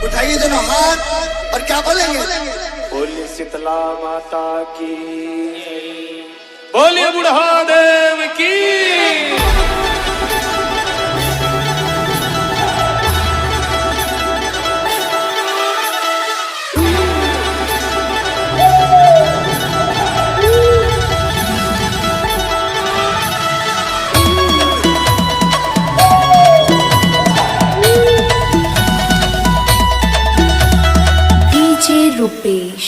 उठाइए दोनों हाथ और क्या बोलेंगे? बोलिए शीतला माता की, बोलिए बुढ़ा देव की। रुपेश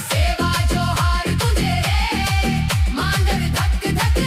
सेवा जोहार तुझे रे, मांगर धक धक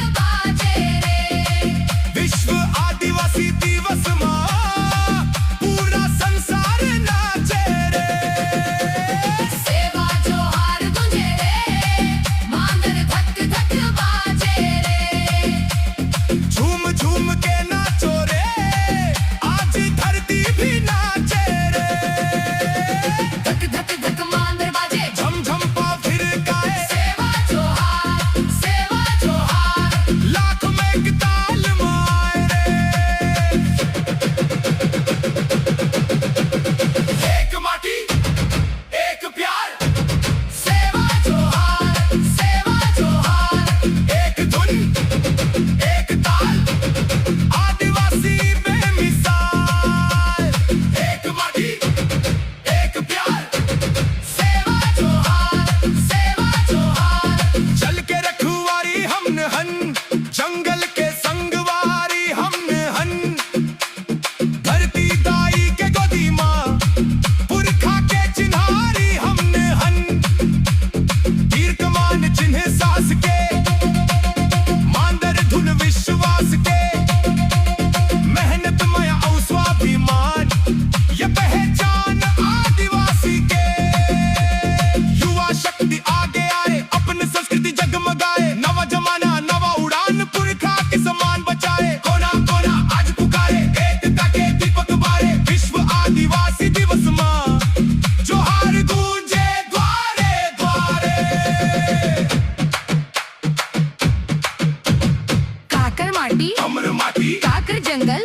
जंगल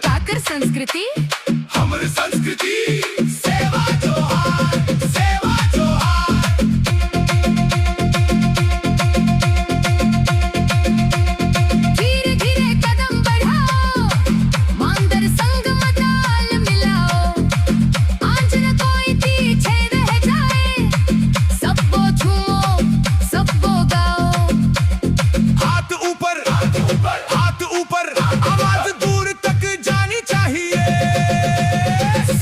काकर संस्कृति हमर संस्कृति सेवा जोहार सेवा जोहार धीरे धीरे कदम बढ़ाओ मांदर संग मताल मिलाओ आज न कोई पीछे रह जाए सबको छूओ सबको गाओ हाथ ऊपर आवाज दूर तक जानी चाहिए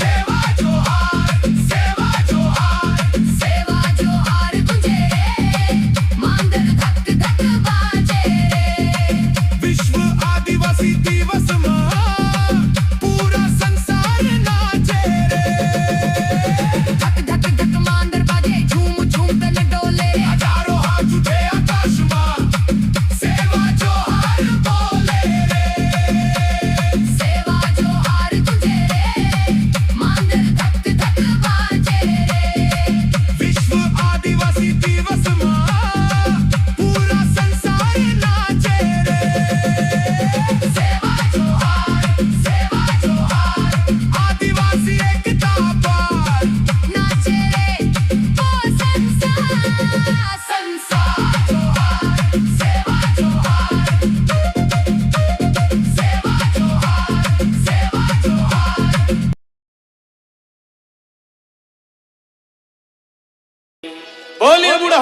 सेवा जोहार सेवा जोहार सेवा जोहार गुंजे रे मांदर धक धक बाजे रे विश्व आदिवासी दिवस में पूरा संसार नाचे रे धक धक धक मांदर बाजे झूम झूम तन डोले हजारों हाथ उठे आकाश में सेवा जोहार बोले रे सेवा जोहार गुंजे रे मांदर धक धक बाजे रे विश्व आदिवासी दिवस में पूरा संसार नाचे रे सेवा जोहार आदिवासी एकता पर नाचे रे वो संसार संसार जोहार सेवा जोहार सेवा जोहार सेवा जोहार बोलिए बुढ़ा